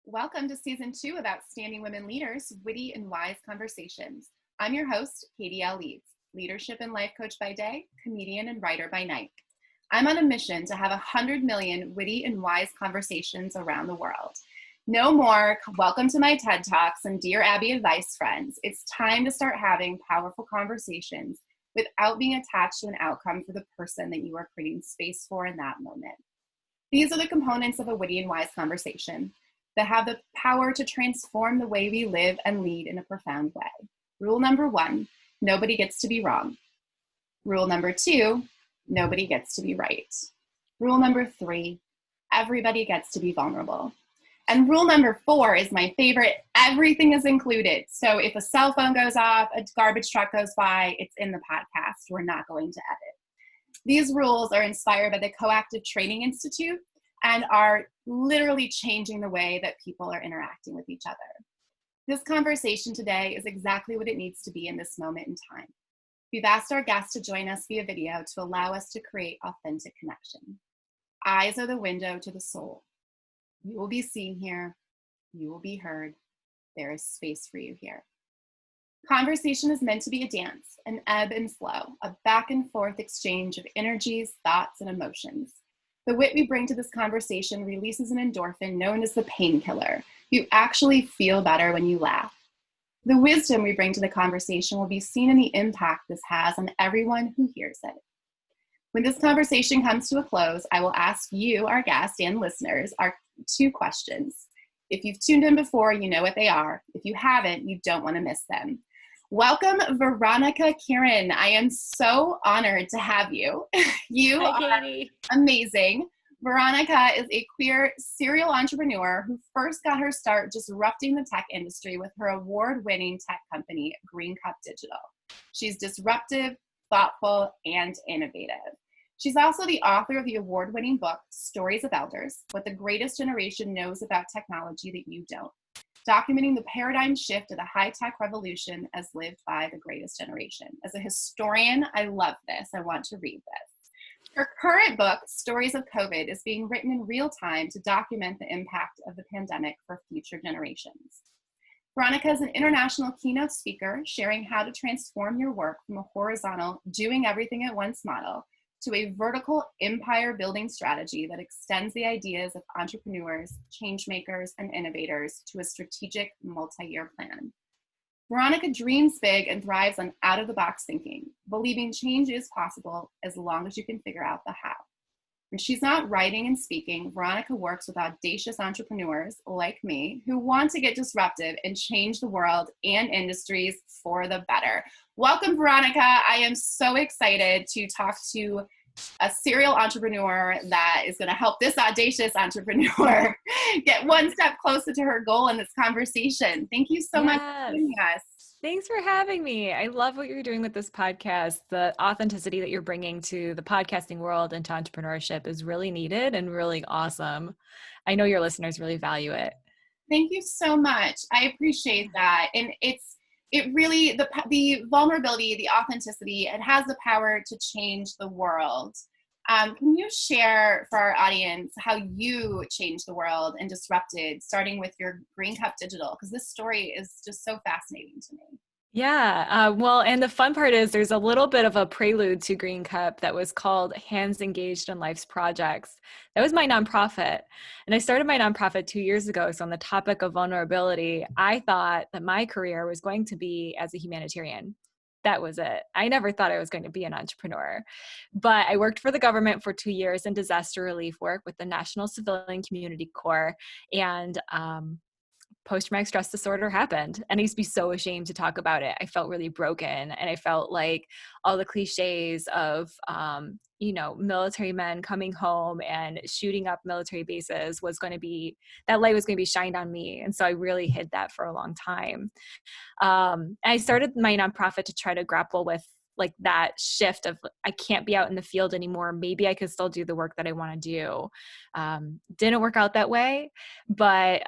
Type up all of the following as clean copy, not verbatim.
Welcome to Season 2 of Outstanding Women Leaders, Witty and Wise Conversations. I'm your host, Katie L. Leeds, leadership and life coach by day, comedian and writer by night. I'm on a mission to have 100 million witty and wise conversations around the world. No more, welcome to my TED Talks and Dear Abby advice friends. It's time to start having powerful conversations without being attached to an outcome for the person that you are creating space for in that moment. These are the components of a witty and wise conversation that have the power to transform the way we live and lead in a profound way. Rule number 1, nobody gets to be wrong. Rule number 2, nobody gets to be right. Rule number 3, everybody gets to be vulnerable. And rule number 4 is my favorite, everything is included. So if a cell phone goes off, a garbage truck goes by, it's in the podcast. We're not going to edit. These rules are inspired by the Coactive Training Institute and are literally changing the way that people are interacting with each other. This conversation today is exactly what it needs to be in this moment in time. We've asked our guests to join us via video to allow us to create authentic connection. Eyes are the window to the soul. You will be seen here. You will be heard. There is space for you here. Conversation is meant to be a dance, an ebb and flow, a back and forth exchange of energies, thoughts, and emotions. The wit we bring to this conversation releases an endorphin known as the painkiller. You actually feel better when you laugh. The wisdom we bring to the conversation will be seen in the impact this has on everyone who hears it. When this conversation comes to a close, I will ask you, our guests and listeners, our 2 questions. If you've tuned in before, you know what they are. If you haven't, you don't want to miss them. Welcome, Veronica Kieran. I am so honored to have you. You are amazing. Veronica is a queer serial entrepreneur who first got her start disrupting the tech industry with her award-winning tech company, GreenCup Digital. She's disruptive, thoughtful, and innovative. She's also the author of the award-winning book, Stories of Elders, What the Greatest Generation Knows About Technology That You Don't, documenting the paradigm shift of the high-tech revolution as lived by the greatest generation. As a historian, I love this. I want to read this. Her current book, Stories of COVID, is being written in real time to document the impact of the pandemic for future generations. Veronica is an international keynote speaker, sharing how to transform your work from a horizontal, doing everything at once model to a vertical empire-building strategy that extends the ideas of entrepreneurs, change makers, and innovators to a strategic multi-year plan. Veronica dreams big and thrives on out-of-the-box thinking, believing change is possible as long as you can figure out the how. When she's not writing and speaking, Veronica works with audacious entrepreneurs like me who want to get disruptive and change the world and industries for the better. Welcome, Veronica. I am so excited to talk to a serial entrepreneur that is going to help this audacious entrepreneur get one step closer to her goal in this conversation. Thank you so much for joining us. Thanks for having me. I love what you're doing with this podcast. The authenticity that you're bringing to the podcasting world and to entrepreneurship is really needed and really awesome. I know your listeners really value it. Thank you so much. I appreciate that. And it really, the vulnerability, the authenticity, it has the power to change the world. Can you share for our audience how you changed the world and disrupted, starting with your GreenCup Digital? Because this story is just so fascinating to me. Yeah. Well, and the fun part is there's a little bit of a prelude to GreenCup that was called Hands Engaged in Life's Projects. That was my nonprofit. And I started my nonprofit 2 years ago. So on the topic of vulnerability, I thought that my career was going to be as a humanitarian. That was it. I never thought I was going to be an entrepreneur. But I worked for the government for 2 years in disaster relief work with the National Civilian Community Corps. And post-traumatic stress disorder happened. And I used to be so ashamed to talk about it. I felt really broken. And I felt like all the cliches of, military men coming home and shooting up military bases that light was going to be shined on me. And so I really hid that for a long time. I started my nonprofit to try to grapple with like that shift of I can't be out in the field anymore. Maybe I could still do the work that I want to do. Didn't work out that way, but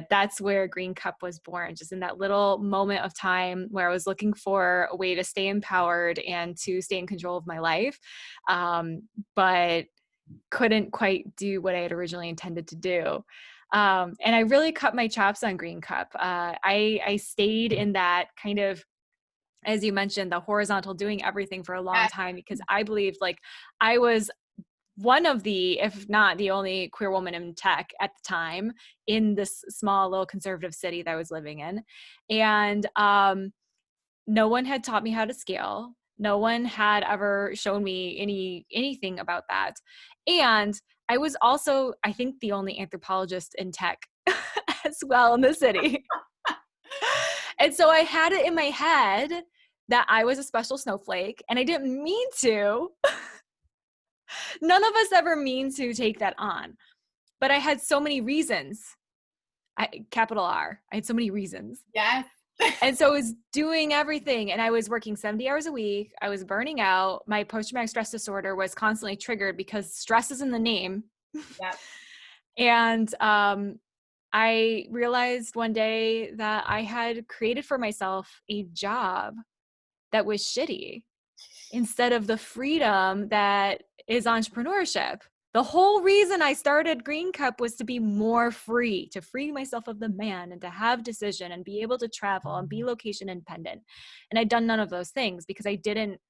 that's where GreenCup was born, just in that little moment of time where I was looking for a way to stay empowered and to stay in control of my life. But couldn't quite do what I had originally intended to do. And I really cut my chops on GreenCup. I stayed in that kind of, as you mentioned, the horizontal doing everything for a long Yes. time, because I believed like I was one of the, if not the only queer woman in tech at the time in this small little conservative city that I was living in. And no one had taught me how to scale. No one had ever shown me anything about that. And I was also, I think, the only anthropologist in tech as well in the city. And so I had it in my head that I was a special snowflake, and I didn't mean to. None of us ever mean to take that on. But I had so many reasons. Capital R. I had so many reasons. Yes. And so I was doing everything, and I was working 70 hours a week. I was burning out. My post-traumatic stress disorder was constantly triggered because stress is in the name. Yep. And I realized one day that I had created for myself a job that was shitty instead of the freedom that is entrepreneurship. The whole reason I started GreenCup was to be more free, to free myself of the man and to have decision and be able to travel and be location independent. And I'd done none of those things because I didn't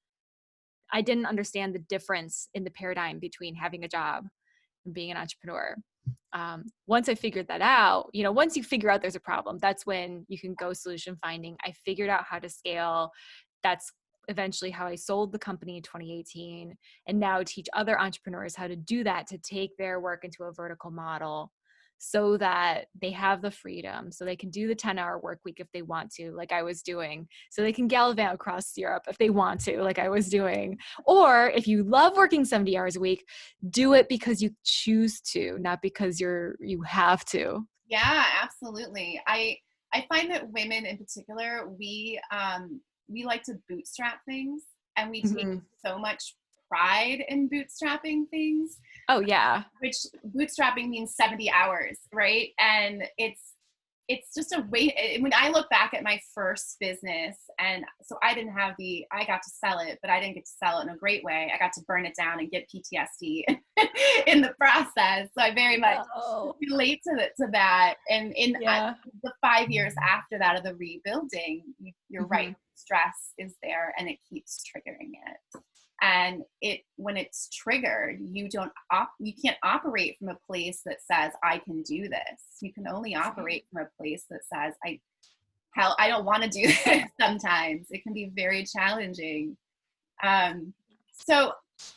understand the difference in the paradigm between having a job and being an entrepreneur. Once I figured that out, once you figure out there's a problem, that's when you can go solution finding. I figured out how to scale. That's eventually how I sold the company in 2018, and now teach other entrepreneurs how to do that, to take their work into a vertical model so that they have the freedom, so they can do the 10-hour work week if they want to, like I was doing, so they can gallivant across Europe if they want to, like I was doing. Or if you love working 70 hours a week, do it because you choose to, not because you have to. Yeah, absolutely. I find that women in particular, we like to bootstrap things, and we take Mm-hmm. so much pride in bootstrapping things, Oh yeah. which bootstrapping means 70 hours, right? And it's just a way. When I look back at my first business, and so I got to sell it, but I didn't get to sell it in a great way. I got to burn it down and get PTSD in the process. So I very much relate to that. And in Yeah. the 5 years after that of the rebuilding, you're Mm-hmm. right. Stress is there, and it keeps triggering it. And when it's triggered, you can't operate from a place that says I can do this. You can only operate from a place that says I don't want to do this. Sometimes it can be very challenging. So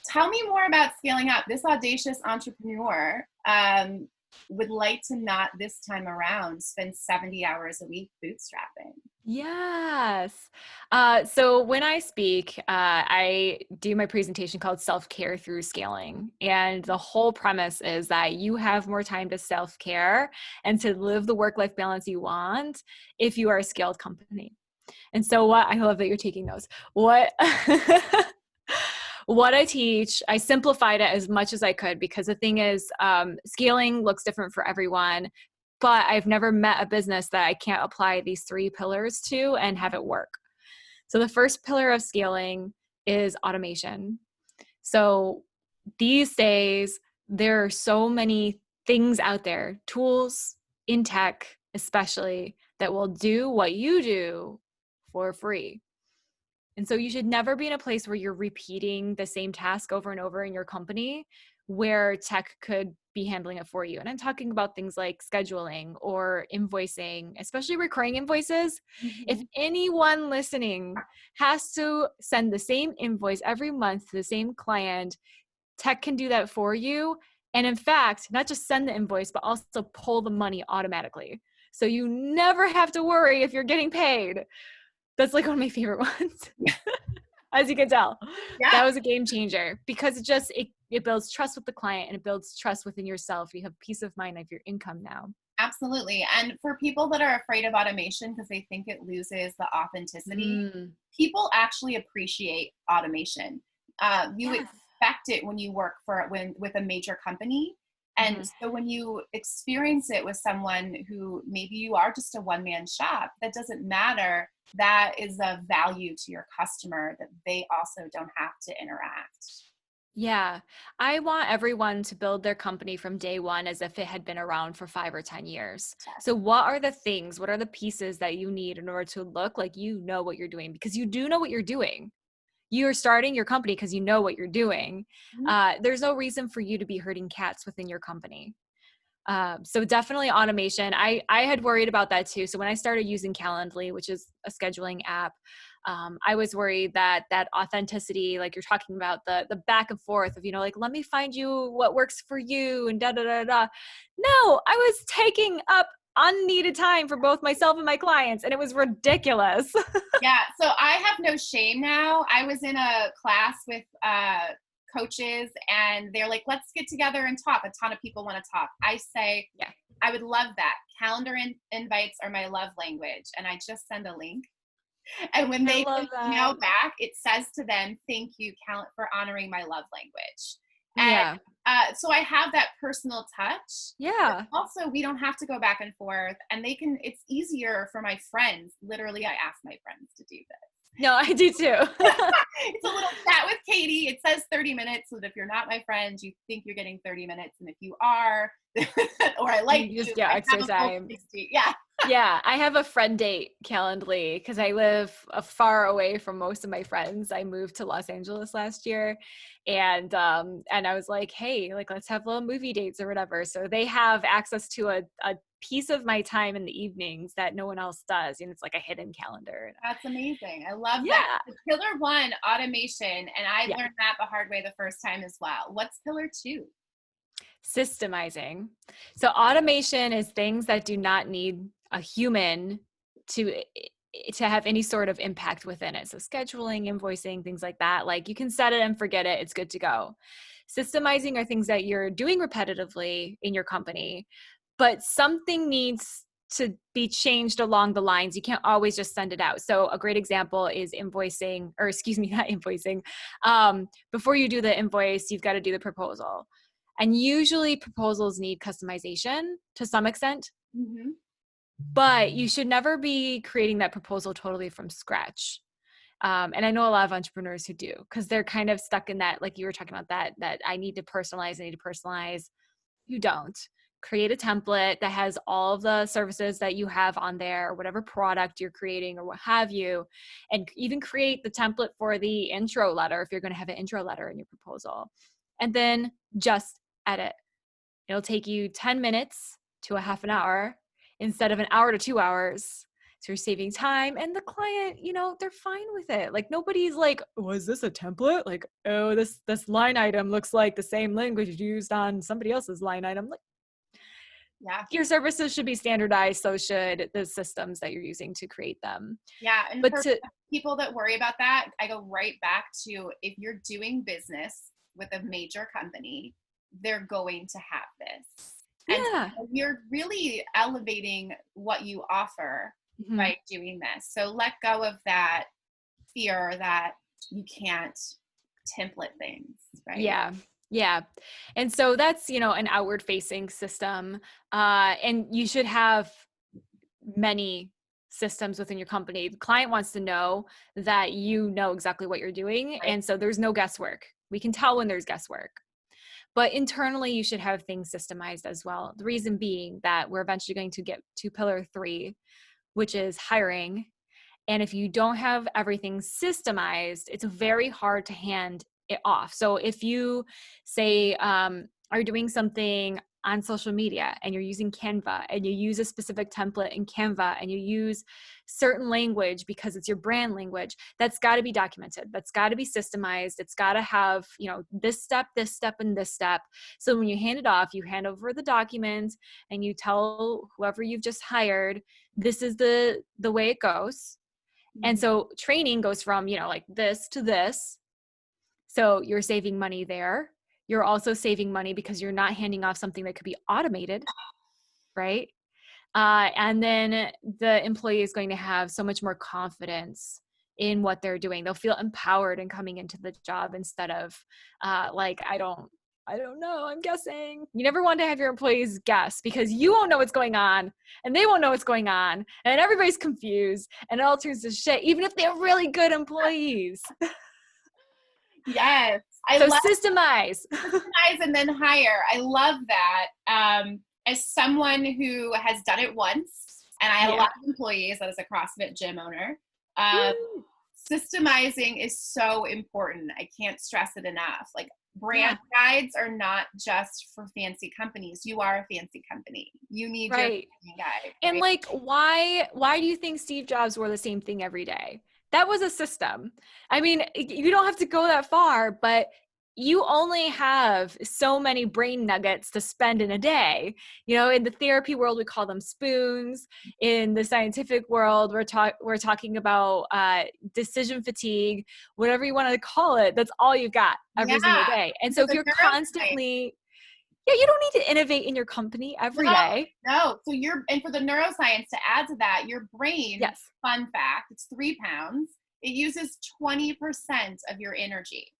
tell me more about scaling up. This audacious entrepreneur would like to not this time around spend 70 hours a week bootstrapping. Yes. So when I speak, I do my presentation called Self-Care Through Scaling. And the whole premise is that you have more time to self-care and to live the work-life balance you want if you are a scaled company. And so I love that you're taking notes. What I teach, I simplified it as much as I could, because the thing is, scaling looks different for everyone. But I've never met a business that I can't apply these 3 pillars to and have it work. So the first pillar of scaling is automation. So these days, there are so many things out there, tools in tech especially, that will do what you do for free. And so you should never be in a place where you're repeating the same task over and over in your company, where tech could be handling it for you. And I'm talking about things like scheduling or invoicing, especially recurring invoices. If anyone listening has to send the same invoice every month to the same client, tech can do that for you. And in fact, not just send the invoice, but also pull the money automatically. So you never have to worry if you're getting paid. That's like one of my favorite ones. As you can tell. Yeah. That was a game changer, because it builds trust with the client, and it builds trust within yourself. You have peace of mind of your income now. Absolutely. And for people that are afraid of automation because they think it loses the authenticity, people actually appreciate automation. You expect it when you work with a major company. And so when you experience it with someone who maybe you are just a one-man shop, that doesn't matter. That is of value to your customer, that they also don't have to interact. Yeah. I want everyone to build their company from day one as if it had been around for 5 or 10 years. So what are the things, what are the pieces that you need in order to look like you know what you're doing? Because you do know what you're doing. You're starting your company because you know what you're doing. Mhm. There's no reason for you to be herding cats within your company. So definitely automation. I had worried about that too. So when I started using Calendly, which is a scheduling app, I was worried that that authenticity, like you're talking about, the back and forth of, like, let me find you what works for you and da da da da. No, I was taking up unneeded time for both myself and my clients, and it was ridiculous. Yeah, so I have no shame now. I was in a class with coaches, and they're like, let's get together and talk. A ton of people want to talk. I say, Yeah, I would love that. Calendar invites are my love language. And I just send a link. And when I they love email that. back, it says to them, thank you, for honoring my love language. And Yeah, so I have that personal touch. But yeah. also, we don't have to go back and forth. And it's easier for my friends. Literally, I ask my friends to do this. No, I do too. It's a little chat with Katie. It says 30 minutes. So that if you're not my friend, you think you're getting 30 minutes. And if you are, or I like You just you, get I extra have a full time. 60. Yeah. Yeah, I have a friend date Calendly because I live far away from most of my friends. I moved to Los Angeles last year, and I was like, hey, like, let's have little movie dates or whatever. So they have access to a piece of my time in the evenings that no one else does. And it's like a hidden calendar. That's amazing. I love that. Yeah. The pillar one, automation. And I Yeah. learned that the hard way the first time as well. What's pillar two? Systemizing. So automation is things that do not need a human to to have any sort of impact within it. So scheduling, invoicing, things like that. Like you can set it and forget it, it's good to go. Systemizing are things that you're doing repetitively in your company, but something needs to be changed along the lines. You can't always just send it out. So a great example is invoicing, or excuse me, not invoicing. Before you do the invoice, you've got to do the proposal. And usually proposals need customization to some extent, Mm-hmm. but you should never be creating that proposal totally from scratch. And I know a lot of entrepreneurs who do, because they're kind of stuck in that, like you were talking about, that I need to personalize, I need to personalize. You don't. Create a template that has all of the services that you have on there, or whatever product you're creating, or what have you, and even create the template for the intro letter if you're going to have an intro letter in your proposal. And then just edit. It'll take you 10 minutes to a half an hour instead of an hour to 2 hours. So you're saving time, and the client, they're fine with it. Like nobody's like, was this a template? Like, oh, this line item looks like the same language used on somebody else's line item. Like, Yeah. your services should be standardized, so should the systems that you're using to create them. Yeah. And But for to people that worry about that, I go right back to, if you're doing business with a major company, they're going to have this. And yeah. so you're really elevating what you offer Mhm. by doing this. So let go of that fear that you can't template things, right? Yeah. Yeah. And so that's, an outward facing system. And you should have many systems within your company. The client wants to know that you know exactly what you're doing. Right. And so there's no guesswork. We can tell when there's guesswork. But internally, you should have things systemized as well. The reason being that we're eventually going to get to pillar 3, which is hiring. And if you don't have everything systemized, it's very hard to hand it off. So if you say are doing something on social media and you're using Canva and you use a specific template in Canva and you use certain language because it's your brand language, that's got to be documented. That's got to be systemized. It's got to have, this step, and this step. So when you hand it off, you hand over the document and you tell whoever you've just hired, this is the way it goes. And Mhm. so training goes from, like this to this. So you're saving money there. You're also saving money because you're not handing off something that could be automated, right? And then the employee is going to have so much more confidence in what they're doing. They'll feel empowered in coming into the job instead of like, I don't know, I'm guessing. You never want to have your employees guess because you won't know what's going on and they won't know what's going on and everybody's confused and it all turns to shit, even if they're really good employees. Yes. I So love systemize. systemize and then hire. I love that. As someone who has done it once, and I had a lot of employees as a CrossFit gym owner, systemizing is so important. I can't stress it enough. Like brand guides are not just for fancy companies. You are a fancy company. You need your brand guide. Right? And like, why do you think Steve Jobs wore the same thing every day? That was a system. I mean, you don't have to go that far, but you only have so many brain nuggets to spend in a day. You know, in the therapy world, we call them spoons. In the scientific world, we're talking about decision fatigue, whatever you want to call it. That's all you've got every single day. And so if you're constantly, you don't need to innovate in your company every day. No. So and for the neuroscience to add to that, your brain, fun fact, it's 3 pounds. It uses 20% of your energy.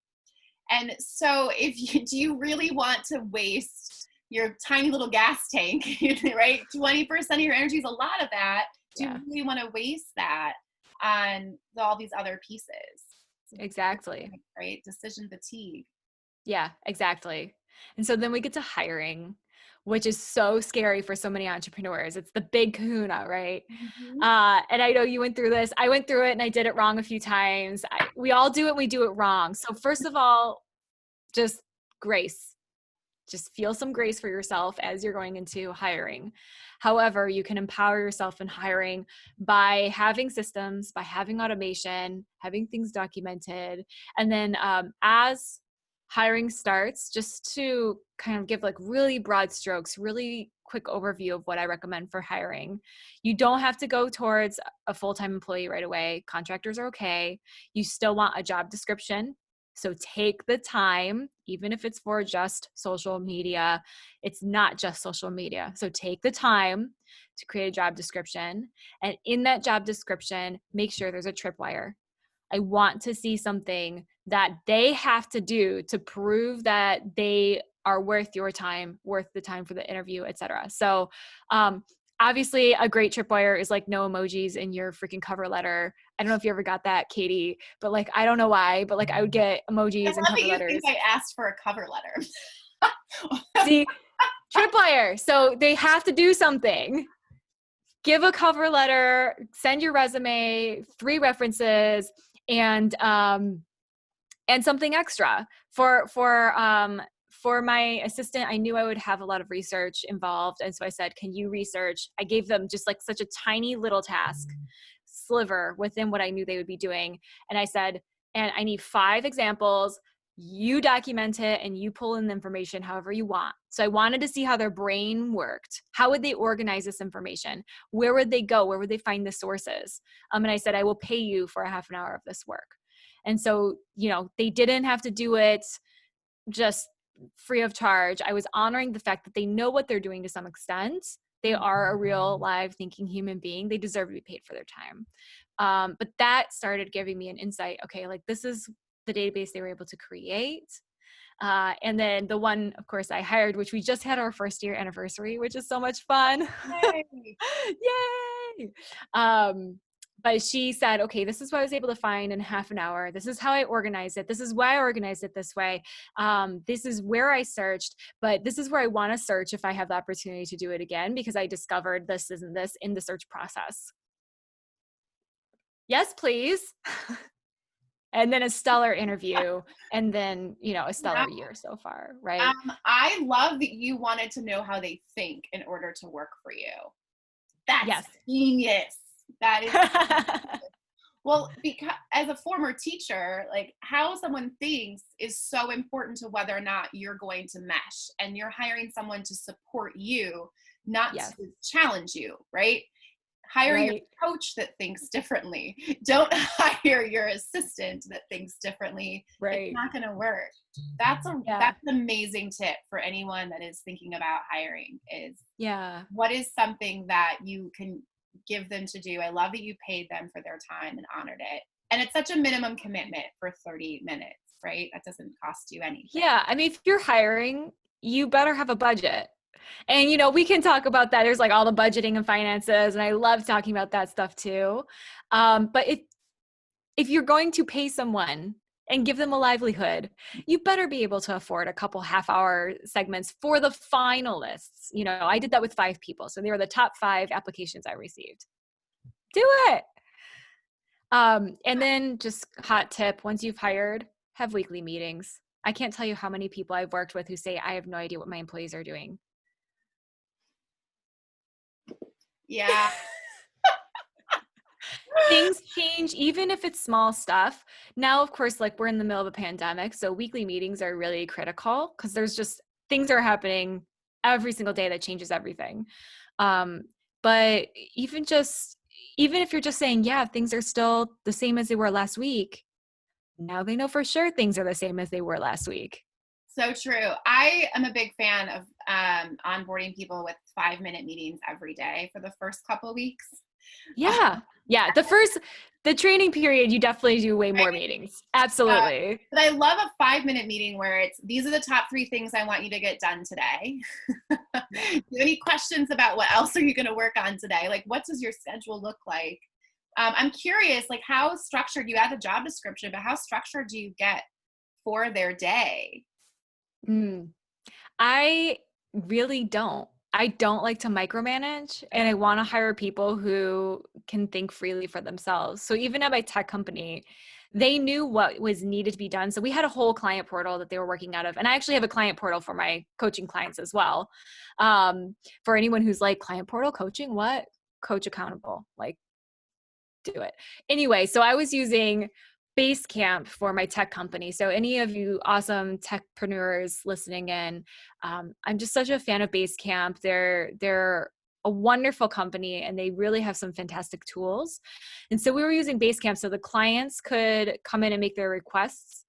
And so do you really want to waste your tiny little gas tank, right? 20% of your energy is a lot of that. Do you really want to waste that on all these other pieces? Exactly. Right? Decision fatigue. Yeah, exactly. And so then we get to hiring, which is so scary for so many entrepreneurs. It's the big kahuna, right? Mm-hmm. And I know you went through this. I went through it and I did it wrong a few times. We all do it. We do it wrong. So first of all, just grace. Just feel some grace for yourself as you're going into hiring. However, you can empower yourself in hiring by having systems, by having automation, having things documented. And then as hiring starts, just to kind of give like really broad strokes, really quick overview of what I recommend for hiring. You don't have to go towards a full-time employee right away. Contractors are okay. You still want a job description. So take the time, even if it's for just social media, it's not just social media. So take the time to create a job description. And in that job description, make sure there's a tripwire. I want to see something that they have to do to prove that they are worth your time, worth the time for the interview, et cetera. So obviously a great tripwire is like no emojis in your freaking cover letter. I don't know if you ever got that, Katie, but like, I don't know why, but like I would get emojis and cover letters. I asked for a cover letter. See, tripwire. So they have to do something. Give a cover letter, send your resume, 3 references, and something extra for my assistant. I knew I would have a lot of research involved. And so I said, can you research? I gave them just like such a tiny little task sliver within what I knew they would be doing. And I said, and I need 5 examples. You document it and you pull in the information however you want. So I wanted to see how their brain worked. How would they organize this information? Where would they go? Where would they find the sources? And I said, I will pay you for a half an hour of this work. And so, you know, they didn't have to do it just free of charge. I was honoring the fact that they know what they're doing to some extent. They are a real live thinking human being. They deserve to be paid for their time. But that started giving me an insight. Okay, like this is the database they were able to create. And then the one, of course, I hired, which we just had our 1st year anniversary, which is so much fun. Yay! Yay! But she said, okay, this is what I was able to find in half an hour. This is how I organized it. This is why I organized it this way. This is where I searched, but this is where I want to search if I have the opportunity to do it again, because I discovered this isn't this in the search process. Yes, please. And then a stellar interview, and then, you know, a stellar year so far, right? I love that you wanted to know how they think in order to work for you. That's genius. That is well, because as a former teacher, like how someone thinks is so important to whether or not you're going to mesh, and you're hiring someone to support you, not to challenge you, right? Hire your coach that thinks differently. Don't hire your assistant that thinks differently. Right. It's not going to work. That's an amazing tip for anyone that is thinking about hiring is what is something that you can give them to do. I love that you paid them for their time and honored it. And it's such a minimum commitment for 30 minutes, right? That doesn't cost you anything. Yeah. I mean, if you're hiring, you better have a budget. And, you know, we can talk about that. There's like all the budgeting and finances, and I love talking about that stuff too. But if you're going to pay someone and give them a livelihood. You better be able to afford a couple half-hour segments for the finalists. I did that with 5 people. So they were the top 5 applications I received. Do it. And then just hot tip, once you've hired, have weekly meetings. I can't tell you how many people I've worked with who say, I have no idea what my employees are doing. Yeah. Things change, even if it's small stuff. Now, of course, like we're in the middle of a pandemic, so weekly meetings are really critical because there's just things are happening every single day that changes everything. But even if you're just saying, yeah, things are still the same as they were last week, now they know for sure things are the same as they were last week. So true. I am a big fan of onboarding people with 5-minute meetings every day for the first couple of weeks. Yeah. Yeah. The training period, you definitely do way more meetings. Absolutely. But I love a 5-minute meeting where these are the top 3 things I want you to get done today. Do you have any questions about what else are you going to work on today? Like, what does your schedule look like? I'm curious, like how structured, you have a job description, but how structured do you get for their day? I really don't. I don't like to micromanage, and I want to hire people who can think freely for themselves. So even at my tech company, they knew what was needed to be done. So we had a whole client portal that they were working out of. And I actually have a client portal for my coaching clients as well. For anyone who's like, client portal coaching, what? Coach accountable. Like, do it. Anyway, so I was using Basecamp for my tech company. So any of you awesome techpreneurs listening in, I'm just such a fan of Basecamp. They're a wonderful company and they really have some fantastic tools. And so we were using Basecamp so the clients could come in and make their requests.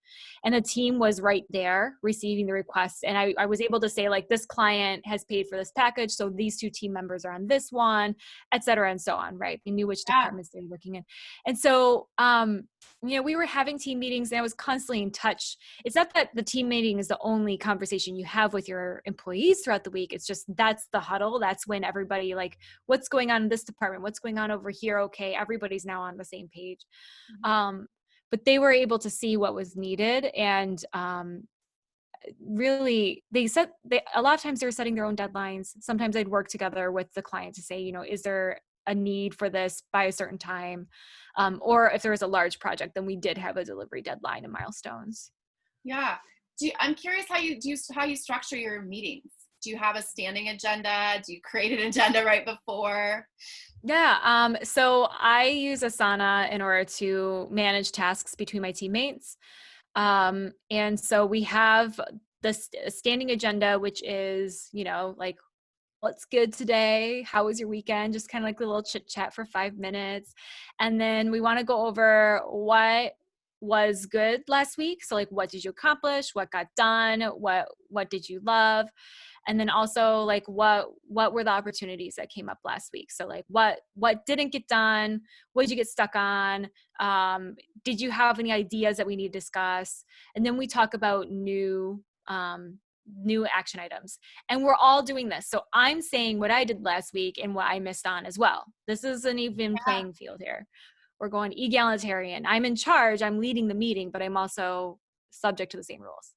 And the team was right there receiving the requests. And I was able to say, like, this client has paid for this package, so these 2 team members are on this one, et cetera, and so on, right? They knew which departments they were working in. And so, we were having team meetings and I was constantly in touch. It's not that the team meeting is the only conversation you have with your employees throughout the week. It's just, that's the huddle. That's when everybody, like, what's going on in this department? What's going on over here? Okay, everybody's now on the same page. But they were able to see what was needed. And really, a lot of times they were setting their own deadlines. Sometimes I'd work together with the client to say, is there a need for this by a certain time? Or if there was a large project, then we did have a delivery deadline and milestones. Yeah. I'm curious how you structure your meetings. Do you have a standing agenda? Do you create an agenda right before? Yeah. So I use Asana in order to manage tasks between my teammates. And so we have this standing agenda, which is, like, what's good today? How was your weekend? Just kind of like a little chit chat for 5 minutes. And then we want to go over what was good last week. So, like, what did you accomplish? What got done? What did you love? And then also, like, what were the opportunities that came up last week? So, like, what didn't get done? What did you get stuck on? Did you have any ideas that we need to discuss? And then we talk about new action items. And we're all doing this. So I'm saying what I did last week and what I missed on as well. This is an even playing field here. We're going egalitarian. I'm in charge. I'm leading the meeting, but I'm also subject to the same rules.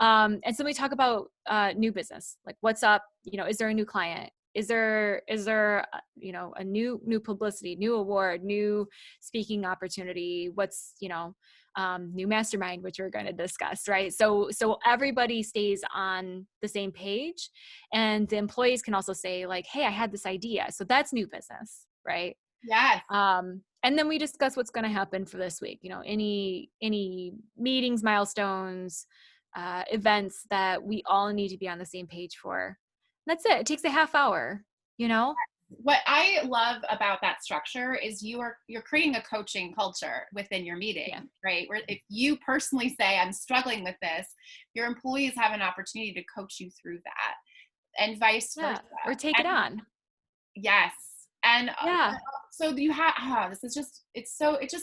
And so we talk about new business, like, what's up? Is there a new client? Is there a new publicity, new award, new speaking opportunity? What's new mastermind, which we're going to discuss, right? So everybody stays on the same page, and the employees can also say, like, hey, I had this idea. So that's new business, right? Yes. And then we discuss what's going to happen for this week. Any meetings, milestones, events that we all need to be on the same page for. That's it. It takes a half hour, What I love about that structure is you're creating a coaching culture within your meeting, right? Where if you personally say, I'm struggling with this, your employees have an opportunity to coach you through that, and vice versa. Or take it on. Yes. And so you have, it's just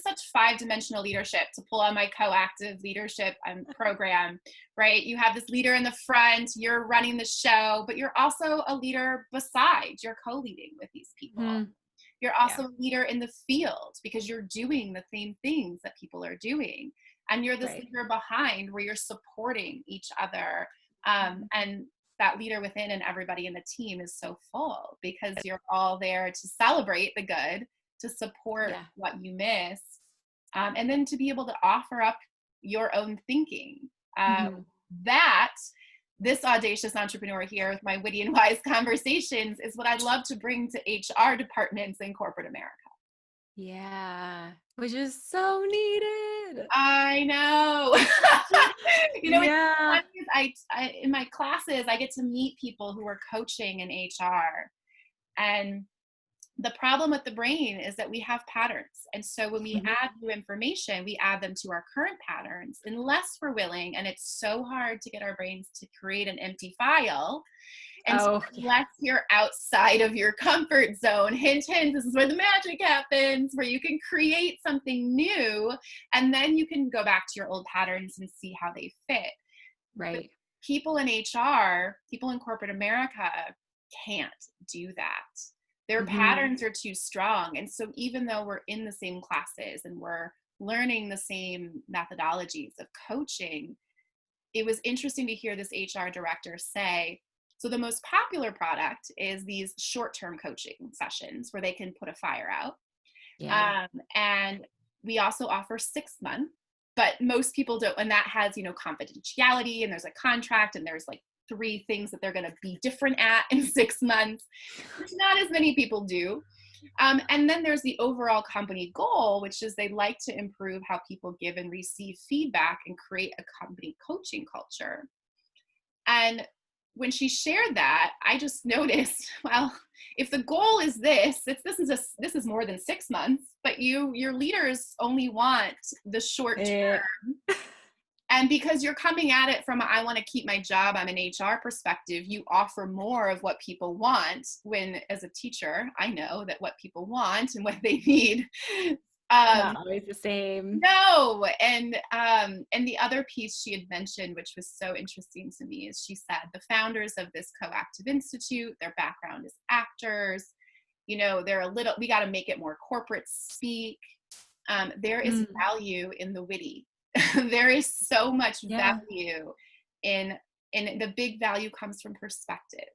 such 5-dimensional leadership, to pull on my coactive leadership program, right? You have this leader in the front, you're running the show, but you're also a leader besides, you're co-leading with these people. Mm-hmm. You're also a leader in the field because you're doing the same things that people are doing. and you're this Right. leader behind where you're supporting each other. Mhm. And that leader within and everybody in the team is so full because you're all there to celebrate the good, to support Yeah. what you miss, and then to be able to offer up your own thinking. Mhm. That this audacious entrepreneur here with my witty and wise conversations is what I'd love to bring to HR departments in corporate America. Yeah. Which is so needed. I know. It's Yeah. funny is I in my classes I get to meet people who are coaching in HR, and the problem with the brain is that we have patterns. And so when we Mhm. add new information, we add them to our current patterns unless we're willing. And it's so hard to get our brains to create an empty file. And so Oh, yeah. unless you're outside of your comfort zone, hint, hint, this is where the magic happens, where you can create something new and then you can go back to your old patterns and see how they fit. But Right. people in HR, people in corporate America can't do that. Their Mhm. patterns are too strong. And so even though we're in the same classes and we're learning the same methodologies of coaching, it was interesting to hear this HR director say, so the most popular product is these short-term coaching sessions where they can put a fire out. Yeah. And we also offer 6 month, but most people don't. And that has, confidentiality, and there's a contract, and there's like 3 things that they're going to be different at in 6 months, which not as many people do. And then there's the overall company goal, which is they like to improve how people give and receive feedback and create a company coaching culture. And when she shared that, I just noticed, well, if the goal is this is more than 6 months, but your leaders only want the short Eh, term. And because you're coming at it from I want to keep my job, I'm an HR perspective, you offer more of what people want, when as a teacher, I know that what people want and what they need, um, Not always the same. no. And the other piece she had mentioned, which was so interesting to me, is she said the founders of this Coactive Institute, their background is actors. They're a little, we got to make it more corporate speak. There is Mm. value in the witty. There is so much Yeah. value in the big value comes from perspective.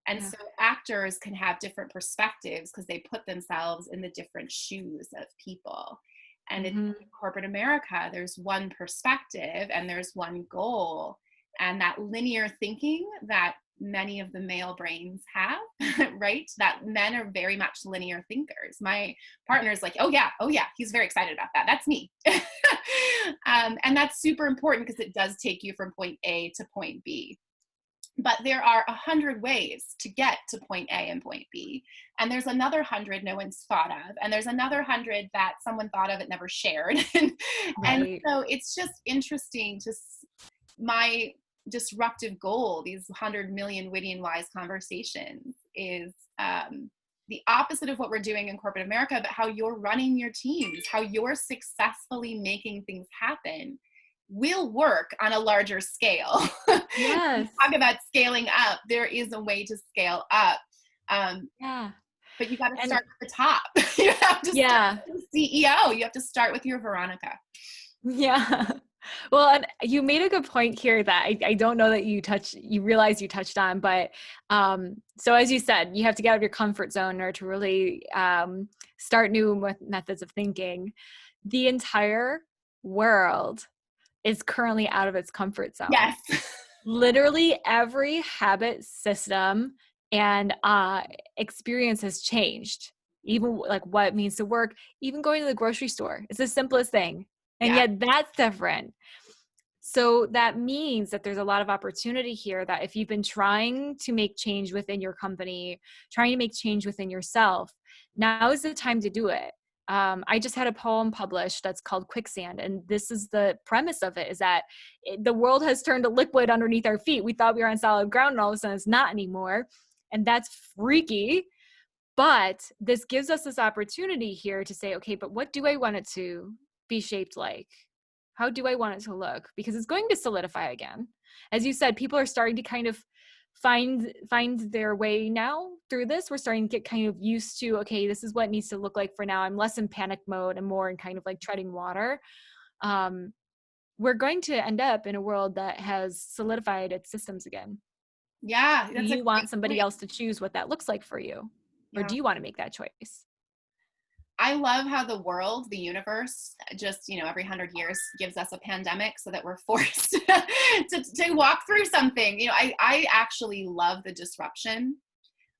And Yeah. so actors can have different perspectives because they put themselves in the different shoes of people. And in Mhm. corporate America, there's one perspective and there's one goal. And that linear thinking that many of the male brains have, right? That men are very much linear thinkers. My partner's like, oh yeah, he's very excited about that. That's me. And that's super important because it does take you from point A to point B. But there are 100 ways to get to point A and point B. And there's another 100 no one's thought of. And there's another 100 that someone thought of and never shared. And Right. so it's just interesting to my disruptive goal, these 100 million witty and wise conversations, is the opposite of what we're doing in corporate America, but how you're running your teams, how you're successfully making things happen will work on a larger scale. Yes. Talk about scaling up. There is a way to scale up. Um, Yeah. but you got to And start at the top. You have to start yeah. with the CEO. You have to start with your Veronica. Yeah. Well, and you made a good point here that I don't know that you realize you touched on, but so as you said, you have to get out of your comfort zone in order to really start new methods of thinking. The entire world is currently out of its comfort zone. Yes. Literally every habit, system, and experience has changed. Even like what it means to work, even going to the grocery store. It's the simplest thing. And Yeah. yet that's different. So that means that there's a lot of opportunity here that if you've been trying to make change within your company, trying to make change within yourself, now is the time to do it. I just had a poem published that's called Quicksand. And this is the premise of it, is that the world has turned to liquid underneath our feet. We thought we were on solid ground and all of a sudden it's not anymore. And that's freaky. But this gives us this opportunity here to say, okay, but what do I want it to be shaped like? How do I want it to look? Because it's going to solidify again. As you said, people are starting to kind of find their way now through this. We're starting to get kind of used to, okay, this is what it needs to look like for now. I'm less in panic mode and more in kind of like treading water. we're going to end up in a world that has solidified its systems again. Yeah, Do that's a you want great somebody point. else to choose what that looks like for you? Or Yeah. do you want to make that choice? I love how the world, the universe, just, every 100 years gives us a pandemic so that we're forced to walk through something. I actually love the disruption.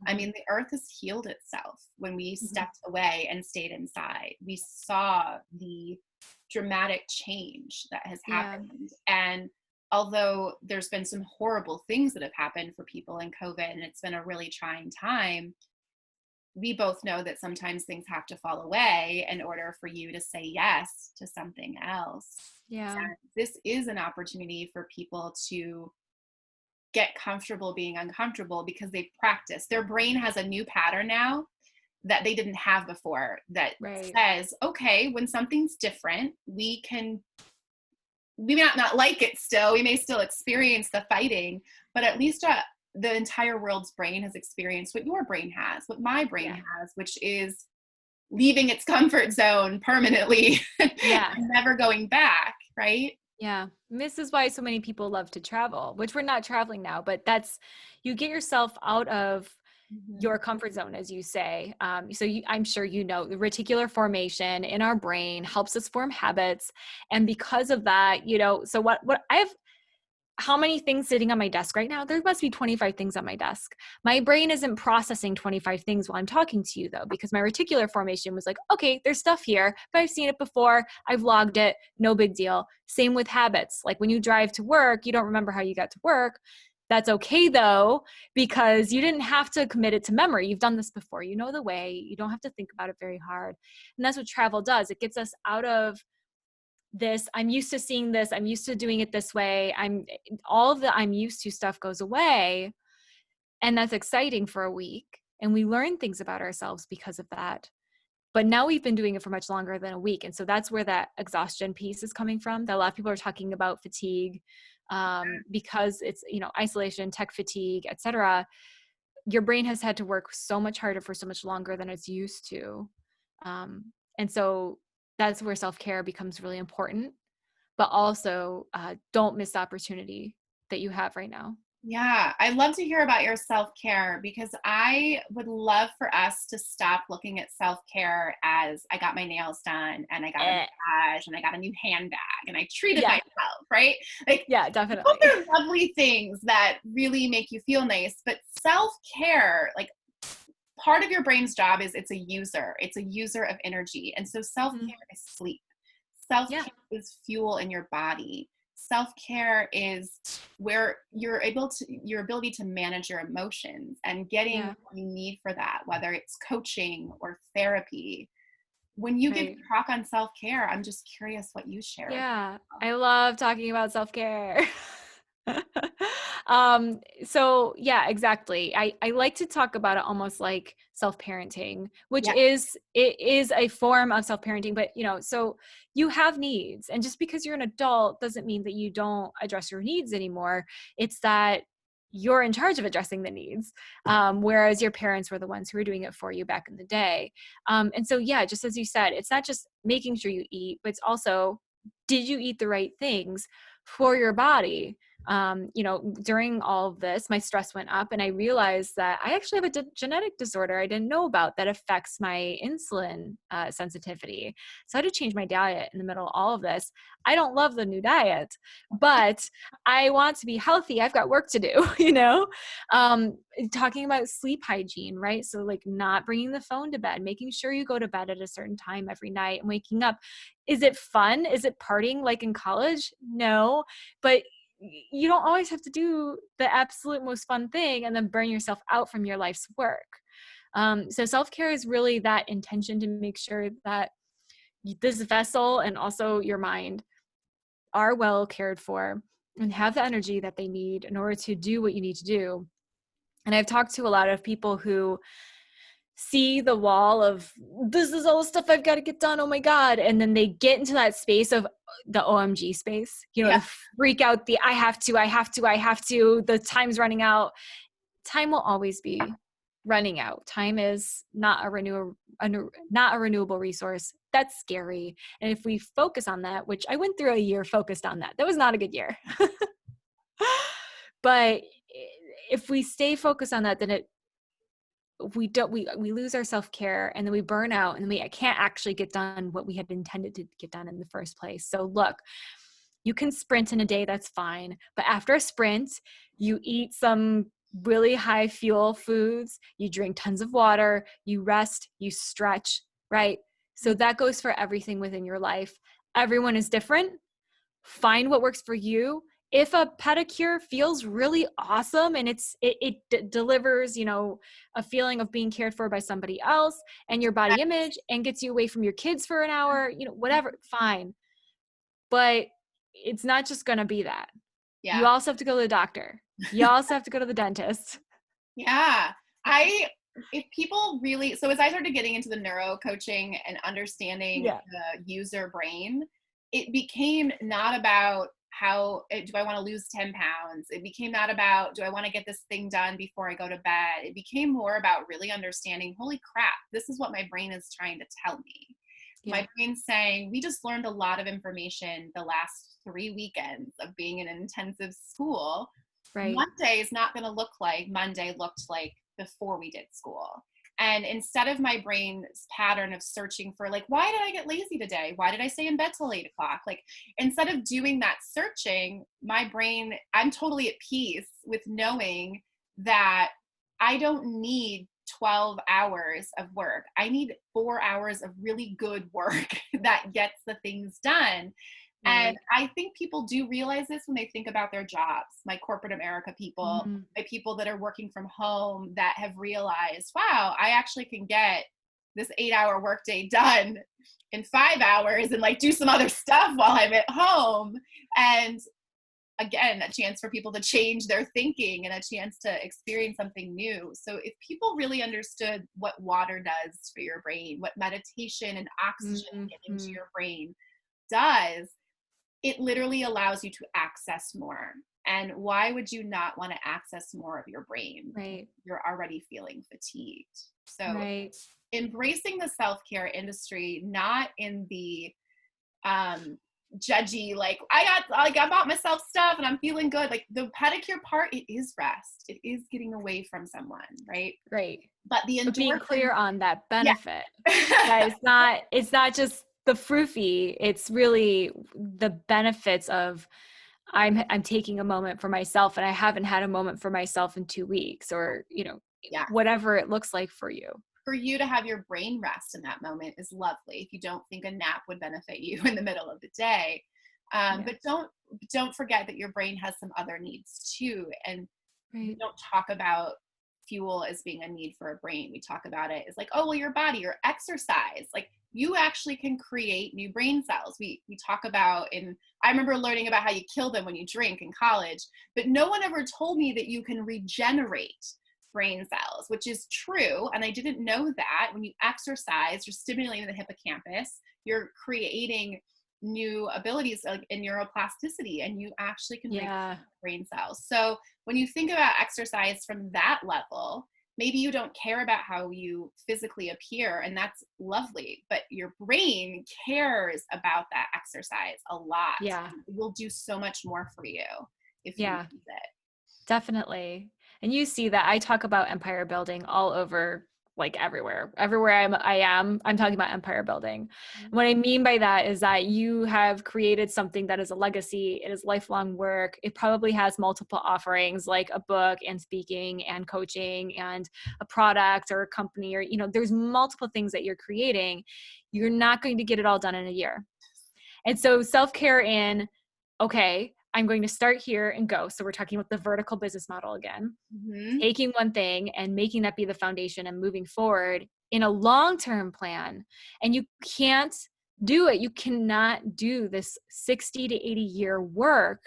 I mean, the earth has healed itself when we Mhm. stepped away and stayed inside. We saw the dramatic change that has Yeah. happened. And although there's been some horrible things that have happened for people in COVID, and it's been a really trying time, we both know that sometimes things have to fall away in order for you to say yes to something else. Yeah. And this is an opportunity for people to get comfortable being uncomfortable because they've practiced. Their brain has a new pattern now that they didn't have before that Right. says, okay, when something's different, we may not like it still, we may still experience the fighting, but at least the entire world's brain has experienced what your brain has, what my brain Yeah. has, which is leaving its comfort zone permanently and Yeah. never going back, right? Yeah. And this is why so many people love to travel, which we're not traveling now, but you get yourself out of Mhm. your comfort zone, as you say. I'm sure the reticular formation in our brain helps us form habits. And because of that, so what I have, how many things sitting on my desk right now? There must be 25 things on my desk. My brain isn't processing 25 things while I'm talking to you, though, because my reticular formation was like, okay, there's stuff here, but I've seen it before. I've logged it. No big deal. Same with habits. Like when you drive to work, you don't remember how you got to work. That's okay, though, because you didn't have to commit it to memory. You've done this before. You know the way. You don't have to think about it very hard. And that's what travel does. It gets us out of this, I'm used to seeing this, I'm used to doing it this way, all of the I'm used to stuff goes away, and that's exciting for a week, and we learn things about ourselves because of that. But now we've been doing it for much longer than a week, and so that's where that exhaustion piece is coming from, that a lot of people are talking about fatigue, because it's isolation, tech fatigue, etc. Your brain has had to work so much harder for so much longer than it's used to, and so that's where self-care becomes really important. But also, don't miss the opportunity that you have right now. Yeah, I'd love to hear about your self-care because I would love for us to stop looking at self-care as I got my nails done and I got a Eh. massage and I got a new handbag and I treated Yeah, myself, right? Like yeah, those definitely. are lovely things that really make you feel nice, but self-care, like part of your brain's job is it's a user of energy. And so Mhm. self-care is sleep. Yeah, Self-care is fuel in your body. Self-care is where your ability to manage your emotions and getting yeah, what you need for that, whether it's coaching or therapy. When you give right. talk on self-care, I'm just curious what you share with Yeah, people. I love talking about self-care. So yeah, exactly. I like to talk about it almost like self-parenting, which Yeah. it is a form of self-parenting, but so you have needs, and just because you're an adult doesn't mean that you don't address your needs anymore. It's that you're in charge of addressing the needs, whereas your parents were the ones who were doing it for you back in the day. And so yeah, just as you said, it's not just making sure you eat, but it's also, did you eat the right things for your body? During all of this, my stress went up, and I realized that I actually have a genetic disorder I didn't know about that affects my insulin sensitivity. So I had to change my diet in the middle of all of this. I don't love the new diet, but I want to be healthy. I've got work to do, um, talking about sleep hygiene, right? So like not bringing the phone to bed, making sure you go to bed at a certain time every night and waking up. Is it fun? Is it partying like in college? No, but you don't always have to do the absolute most fun thing and then burn yourself out from your life's work. So self-care is really that intention to make sure that this vessel and also your mind are well cared for and have the energy that they need in order to do what you need to do. And I've talked to a lot of people who see the wall of, this is all the stuff I've got to get done, oh my God, and then they get into that space of the OMG space, Yeah. the freak out, the I have to, the time's running out. Time will always be running out. Time is not a renewable resource. That's scary. And if we focus on that, which I went through a year focused on that, that was not a good year. But if we stay focused on that, then we lose our self-care, and then we burn out, and we can't actually get done what we had intended to get done in the first place. So look, you can sprint in a day, that's fine. But after a sprint, you eat some really high fuel foods, you drink tons of water, you rest, you stretch, right? So that goes for everything within your life. Everyone is different. Find what works for you. If a pedicure feels really awesome and it delivers, a feeling of being cared for by somebody else and your body image and gets you away from your kids for an hour, whatever, fine. But it's not just going to be that. Yeah. You also have to go to the doctor. You also have to go to the dentist. Yeah. If people really, so as I started getting into the neuro coaching and understanding the user brain, it became not about do I want to lose 10 pounds? It became not about, do I want to get this thing done before I go to bed? It became more about really understanding, holy crap, this is what my brain is trying to tell me. Yeah. My brain's saying, we just learned a lot of information the last 3 weekends of being in an intensive school. Right. Monday is not going to look like Monday looked like before we did school. And instead of my brain's pattern of searching for why did I get lazy today? Why did I stay in bed till 8 o'clock? Instead of doing that searching, my brain, I'm totally at peace with knowing that I don't need 12 hours of work. I need 4 hours of really good work that gets the things done. And I think people do realize this when they think about their jobs. My corporate America people, my people that are working from home that have realized, wow, I actually can get this 8-hour workday done in 5 hours and do some other stuff while I'm at home. And again, a chance for people to change their thinking and a chance to experience something new. So if people really understood what water does for your brain, what meditation and oxygen get into your brain does, it literally allows you to access more. And why would you not want to access more of your brain? Right. You're already feeling fatigued. So embracing the self-care industry, not in the judgy, I bought myself stuff and I'm feeling good. The pedicure part, it is rest. It is getting away from someone, right? Right. But the endorphin, being clear on that benefit. Yeah. It's not just the froofy, it's really the benefits of I'm taking a moment for myself, and I haven't had a moment for myself in 2 weeks, or whatever it looks like for you. For you to have your brain rest in that moment is lovely. If you don't think a nap would benefit you in the middle of the day, but don't forget that your brain has some other needs too. And we don't talk about fuel as being a need for a brain. We talk about it as your body or exercise. You actually can create new brain cells. We talk about, and I remember learning about how you kill them when you drink in college, but no one ever told me that you can regenerate brain cells, which is true. And I didn't know that when you exercise, you're stimulating the hippocampus, you're creating new abilities in neuroplasticity, and you actually can regenerate brain cells. So when you think about exercise from that level, maybe you don't care about how you physically appear, and that's lovely, but your brain cares about that exercise a lot. Yeah. It will do so much more for you if you use it. Definitely. And you see that I talk about empire building all over, everywhere I'm talking about empire building. What I mean by that is that you have created something that is a legacy. It is lifelong work. It probably has multiple offerings, like a book and speaking and coaching and a product or a company, or, there's multiple things that you're creating. You're not going to get it all done in a year. And so self-care I'm going to start here and go. So we're talking about the vertical business model again, taking one thing and making that be the foundation and moving forward in a long-term plan. And you can't do it. You cannot do this 60 to 80 year work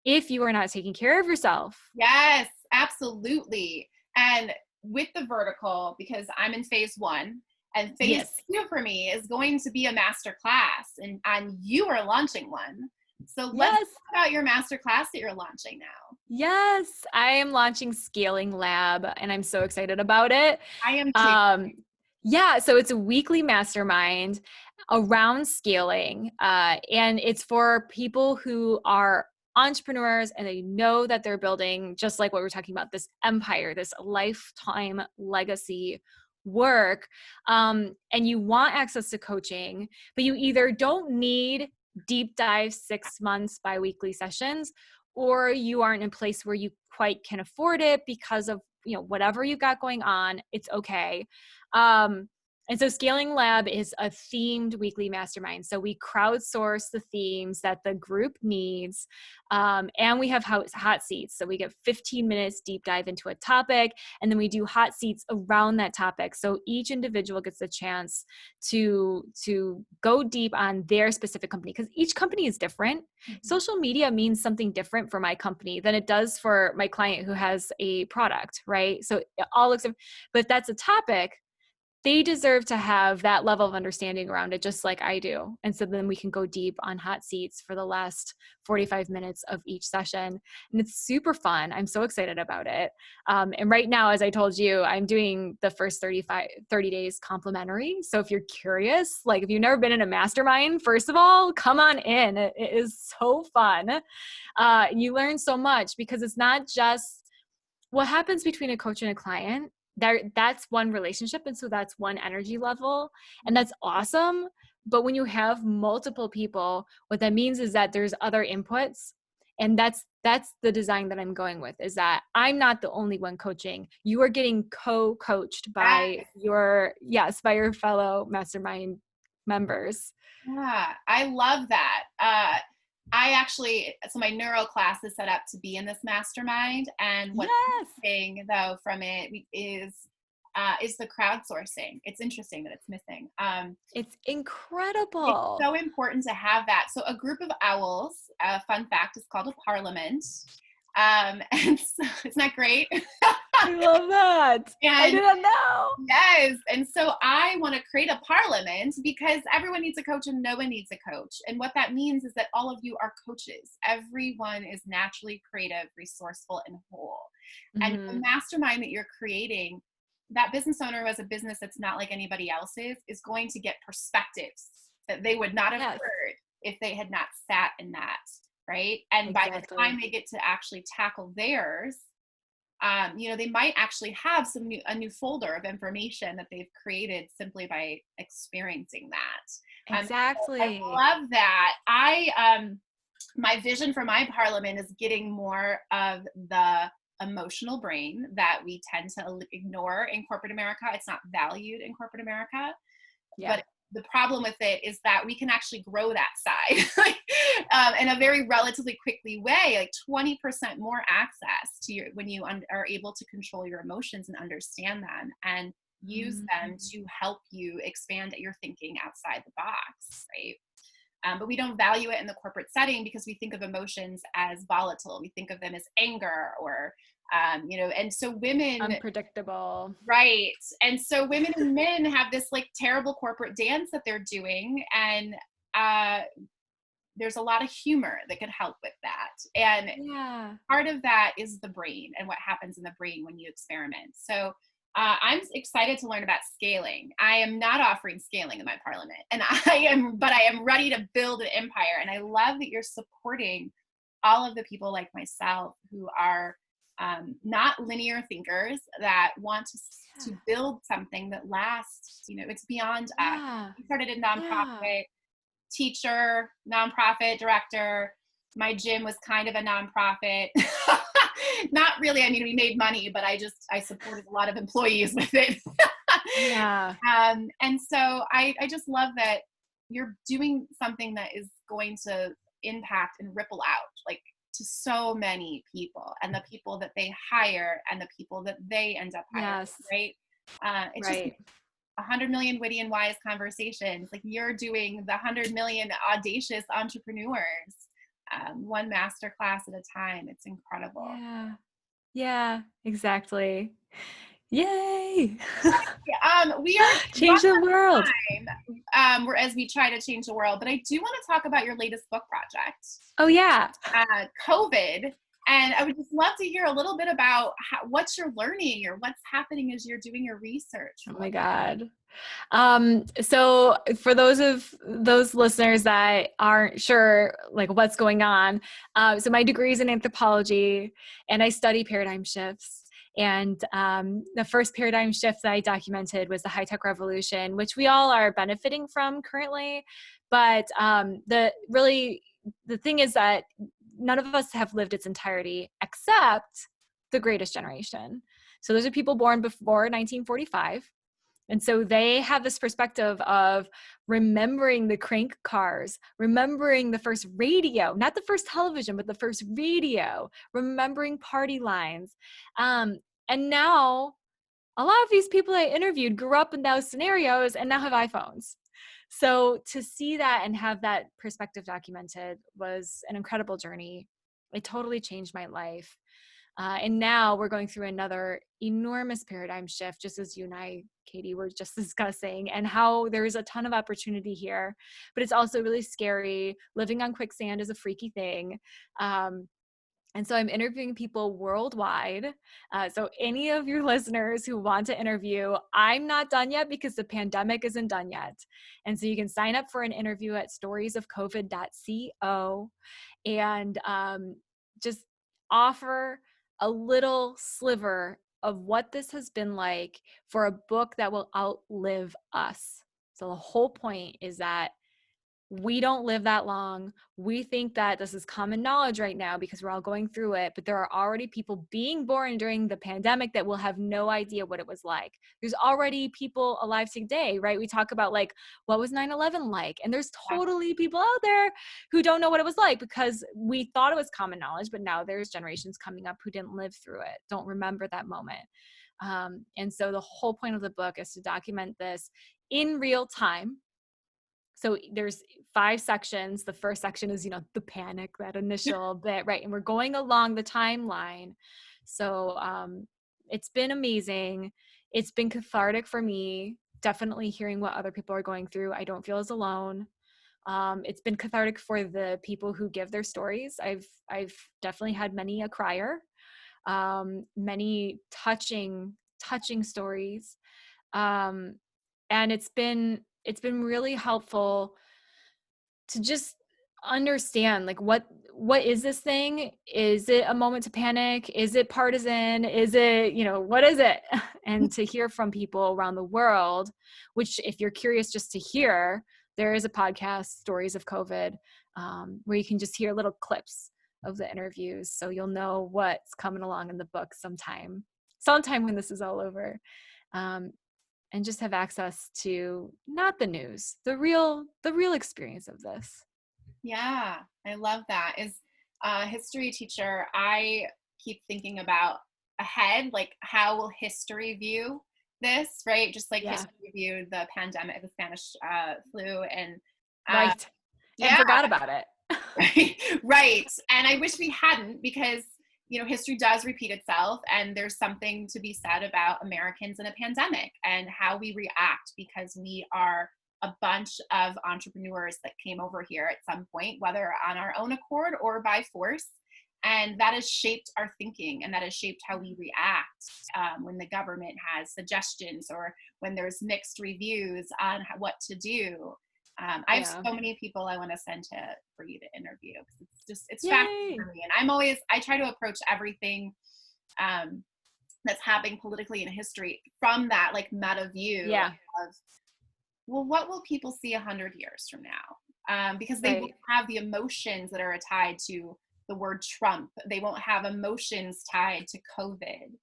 if you are not taking care of yourself. Yes, absolutely. And with the vertical, because I'm in phase 1, and phase 2 for me is going to be a master class, and you are launching one. So let's Yes. talk about your masterclass that you're launching now. Yes. I am launching Scaling Lab and I'm so excited about it. I am too. Yeah. So it's a weekly mastermind around scaling. And it's for people who are entrepreneurs and they know that they're building, just like what we're talking about, this empire, this lifetime legacy work. And you want access to coaching, but you either don't need deep dive 6 months biweekly sessions, or you aren't in a place where you quite can afford it because of, whatever you've got going on. It's okay. And so Scaling Lab is a themed weekly mastermind. So we crowdsource the themes that the group needs. And we have hot seats. So we get 15 minutes deep dive into a topic, and then we do hot seats around that topic. So each individual gets a chance to go deep on their specific company, because each company is different. Mm-hmm. Social media means something different for my company than it does for my client who has a product, right? So it all looks, but if that's a topic, they deserve to have that level of understanding around it, just like I do. And so then we can go deep on hot seats for the last 45 minutes of each session. And it's super fun. I'm so excited about it. And right now, as I told you, I'm doing the first 30 days complimentary. So if you're curious, like if you've never been in a mastermind, first of all, come on in. It is so fun. You learn so much, because it's not just what happens between a coach and a client. That's one relationship, and so that's one energy level, and that's awesome. But when you have multiple people, what that means is that there's other inputs, and that's the design that I'm going with, is that I'm not the only one coaching. You are getting co-coached by your fellow mastermind members. Yeah, I love that. So my neuro class is set up to be in this mastermind, and what's missing though from it is the crowdsourcing. It's interesting that it's missing. It's incredible. It's so important to have that. So a group of owls, fun fact, is called a parliament. And so, isn't that great? I love that. I didn't know. Yes. And so I want to create a parliament, because everyone needs a coach and no one needs a coach. And what that means is that all of you are coaches. Everyone is naturally creative, resourceful, and whole. Mm-hmm. And the mastermind that you're creating, that business owner who has a business that's not like anybody else's is going to get perspectives that they would not have heard if they had not sat in that. Right. And by the time they get to actually tackle theirs, they might actually have a new folder of information that they've created simply by experiencing that. Exactly. I love that. My vision for my parliament is getting more of the emotional brain that we tend to ignore in corporate America. It's not valued in corporate America. Yeah. But the problem with it is that we can actually grow that side in a very relatively quickly way, like 20% more access to when you are able to control your emotions and understand them and use them to help you expand your thinking outside the box, right? But we don't value it in the corporate setting because we think of emotions as volatile. We think of them as anger or and so women, unpredictable. Right. And so women and men have this like terrible corporate dance that they're doing. And there's a lot of humor that could help with that. And part of that is the brain and what happens in the brain when you experiment. So I'm excited to learn about scaling. I am not offering scaling in my parliament, but I am ready to build an empire. And I love that you're supporting all of the people like myself who are not linear thinkers that want to build something that lasts. It's beyond us. We started a nonprofit, teacher, nonprofit director. My gym was kind of a nonprofit. Not really. I mean, we made money, but I supported a lot of employees with it. And so I just love that you're doing something that is going to impact and ripple out, like, to so many people, and the people that they hire and the people that they end up hiring, right? It's just 100 million witty and wise conversations. Like, you're doing the 100 million audacious entrepreneurs, one masterclass at a time. It's incredible. Yeah, exactly. Yay. We are change the world. as we try to change the world. But I do want to talk about your latest book project, Oh, yeah. COVID. And I would just love to hear a little bit about what you're learning or what's happening as you're doing your research. Oh my God. So for those listeners that aren't sure like what's going on, so my degree is in anthropology and I study paradigm shifts. And the first paradigm shift that I documented was the high-tech revolution, which we all are benefiting from currently. But the thing is that none of us have lived its entirety except the greatest generation. So those are people born before 1945. And so they have this perspective of remembering the crank cars, remembering the first radio, not the first television, but the first radio, remembering party lines. And now a lot of these people I interviewed grew up in those scenarios and now have iPhones. So to see that and have that perspective documented was an incredible journey. It totally changed my life. And now we're going through another enormous paradigm shift, just as you and I, Katie, were just discussing, and how there is a ton of opportunity here, but it's also really scary. Living on quicksand is a freaky thing. And so I'm interviewing people worldwide. So any of your listeners who want to interview, I'm not done yet because the pandemic isn't done yet. And so you can sign up for an interview at storiesofcovid.co and just offer a little sliver of what this has been like for a book that will outlive us. So the whole point is that we don't live that long. We think that this is common knowledge right now because we're all going through it, but there are already people being born during the pandemic that will have no idea what it was like. There's already people alive today, right? We talk about like, what was 9/11 like? And there's totally people out there who don't know what it was like because we thought it was common knowledge, but now there's generations coming up who didn't live through it, don't remember that moment. And so the whole point of the book is to document this in real time. So there's 5 sections. The first section is, the panic, that initial bit, right? And we're going along the timeline. So it's been amazing. It's been cathartic for me, definitely hearing what other people are going through. I don't feel as alone. It's been cathartic for the people who give their stories. I've definitely had many a crier, many touching stories. And it's been really helpful to just understand like what is this thing? Is it a moment to panic? Is it partisan? Is it, what is it? And to hear from people around the world, which if you're curious just to hear, there is a podcast, Stories of COVID, where you can just hear little clips of the interviews. So you'll know what's coming along in the book sometime when this is all over. And just have access to not the news, the real experience of this. Yeah, I love that. As a history teacher, I keep thinking about ahead, like how will history view this, right? Just like history viewed the pandemic, the Spanish flu, and right, and forgot about it. Right. And I wish we hadn't because history does repeat itself, and there's something to be said about Americans in a pandemic and how we react because we are a bunch of entrepreneurs that came over here at some point, whether on our own accord or by force. And that has shaped our thinking, and that has shaped how we react when the government has suggestions or when there's mixed reviews on what to do. I have so many people I want to send for you to interview. It's fascinating for me. And I try to approach everything that's happening politically in history from that like meta view of, well, what will people see 100 years from now? Because they won't have the emotions that are tied to the word Trump. They won't have emotions tied to COVID.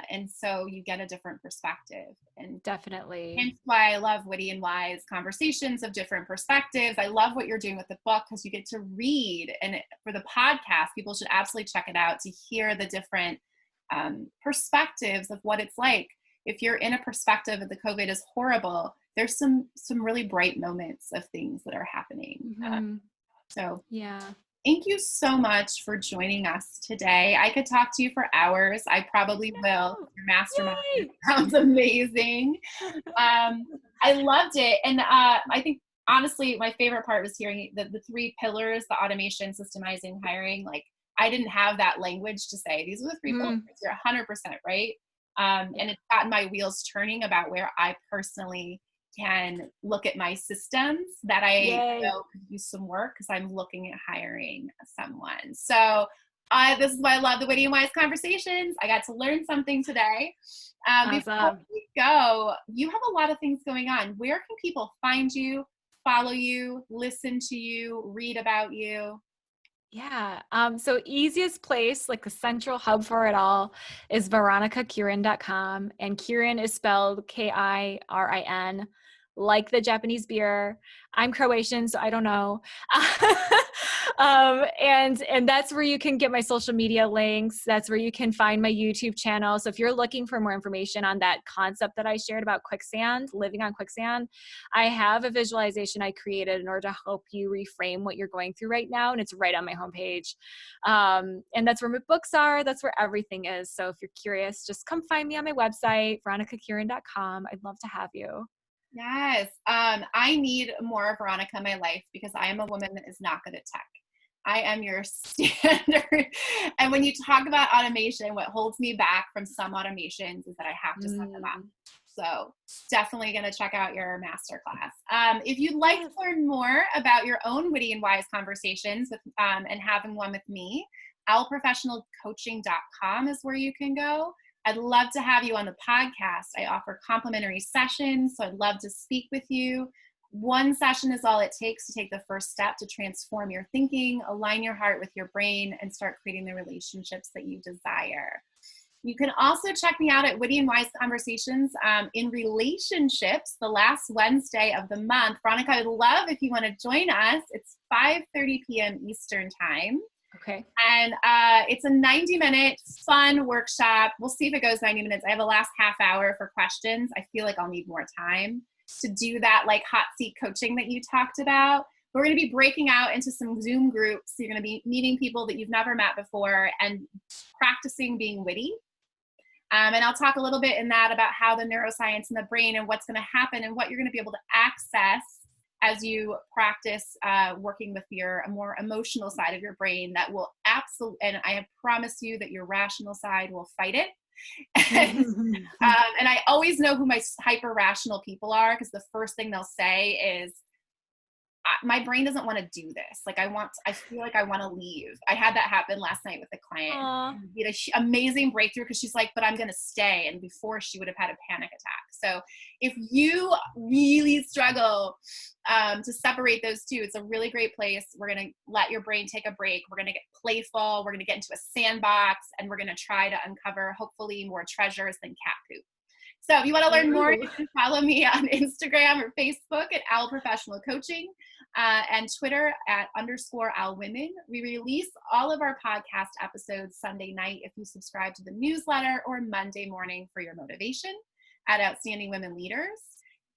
And so you get a different perspective. And definitely. Hence why I love Witty and Wise conversations of different perspectives. I love what you're doing with the book because you get to read. And for the podcast, people should absolutely check it out to hear the different perspectives of what it's like. If you're in a perspective that the COVID is horrible, there's some really bright moments of things that are happening. So thank you so much for joining us today. I could talk to you for hours. I probably will. Your mastermind sounds amazing. I I loved it. And I think honestly, my favorite part was hearing the three pillars, the automation, systemizing, hiring. Like I didn't have that language to say, these are the three pillars. You're 100% right. And it's gotten my wheels turning about where I personally can look at my systems that I know could use some work because I'm looking at hiring someone. So this is why I love the Witty and Wise Conversations. I got to learn something today. Before we go, you have a lot of things going on. Where can people find you, follow you, listen to you, read about you? Yeah. So easiest place, like the central hub for it all, is veronicakieran.com. And Kieran is spelled Kirin, like the Japanese beer. I'm Croatian, so I don't know. And that's where you can get my social media links. That's where you can find my YouTube channel. So if you're looking for more information on that concept that I shared about quicksand, living on quicksand, I have a visualization I created in order to help you reframe what you're going through right now. And it's right on my homepage. And that's where my books are. That's where everything is. So if you're curious, just come find me on my website, veronicakieran.com. I'd love to have you. Yes. I need more of Veronica in my life because I am a woman that is not good at tech. I am your standard. And when you talk about automation, what holds me back from some automations is that I have to set them up. So definitely going to check out your masterclass. If you'd like to learn more about your own witty and wise conversations with, and having one with me, owlprofessionalcoaching.com is where you can go. I'd love to have you on the podcast. I offer complimentary sessions, so I'd love to speak with you. One session is all it takes to take the first step to transform your thinking, align your heart with your brain, and start creating the relationships that you desire. You can also check me out at Witty and Wise Conversations in relationships the last Wednesday of the month. Veronica, I'd love if you want to join us. It's 5:30 p.m. Eastern time. Okay. And it's a 90-minute fun workshop. We'll see if it goes 90 minutes. I have a last half hour for questions. I feel like I'll need more time to do that like hot seat coaching that you talked about. We're going to be breaking out into some Zoom groups. You're going to be meeting people that you've never met before and practicing being witty. And I'll talk a little bit in that about how the neuroscience in the brain and what's going to happen and what you're going to be able to access as you practice working with your more emotional side of your brain that will absolutely, and I have promised you that your rational side will fight it. And I always know who my hyper rational people are because the first thing they'll say is, my brain doesn't want to do this. Like I feel like I want to leave. I had that happen last night with a client. We had an amazing breakthrough because she's like, but I'm going to stay. And before she would have had a panic attack. So if you really struggle to separate those two, it's a really great place. We're going to let your brain take a break. We're going to get playful. We're going to get into a sandbox and we're going to try to uncover hopefully more treasures than cat poop. So if you want to learn more, you can follow me on Instagram or Facebook at Owl Professional Coaching and Twitter at _OwlWomen. We release all of our podcast episodes Sunday night if you subscribe to the newsletter or Monday morning for your motivation at Outstanding Women Leaders.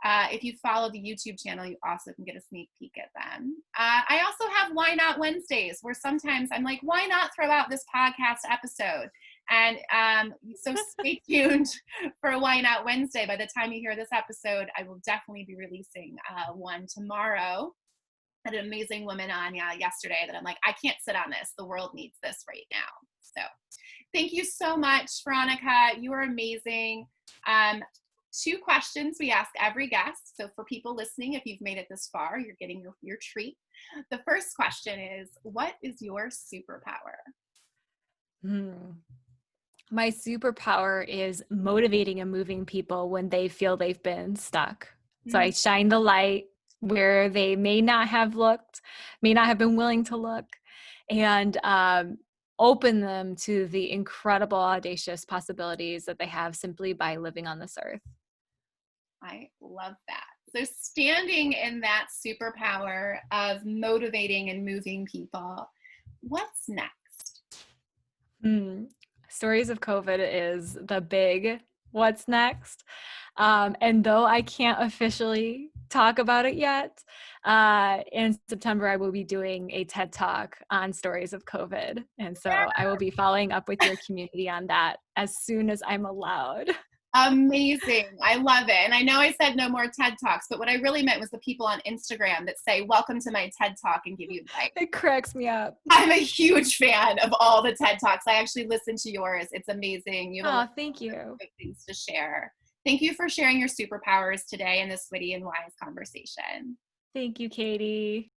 If you follow the YouTube channel, you also can get a sneak peek at them. I also have Why Not Wednesdays, where sometimes I'm like, why not throw out this podcast episode? And so stay tuned for Why Not Wednesday. By the time you hear this episode, I will definitely be releasing one tomorrow. I had an amazing woman on yesterday that I'm like, I can't sit on this. The world needs this right now. So thank you so much, Veronica. You are amazing. 2 questions we ask every guest. So for people listening, if you've made it this far, you're getting your treat. The first question is, what is your superpower? My superpower is motivating and moving people when they feel they've been stuck. So I shine the light where they may not have looked, may not have been willing to look, and open them to the incredible, audacious possibilities that they have simply by living on this earth. I love that. So standing in that superpower of motivating and moving people, what's next? Stories of COVID is the big what's next. And though I can't officially talk about it yet, in September, I will be doing a TED Talk on stories of COVID. And so I will be following up with your community on that as soon as I'm allowed. Amazing. I love it. And I know I said no more TED Talks, but what I really meant was the people on Instagram that say, welcome to my TED Talk and give you like, It cracks me up. I'm a huge fan of all the TED Talks. I actually listen to yours. It's amazing. You have a lot Oh, thank of you. good things to share. Thank you for sharing your superpowers today in this witty and wise conversation. Thank you, Katie.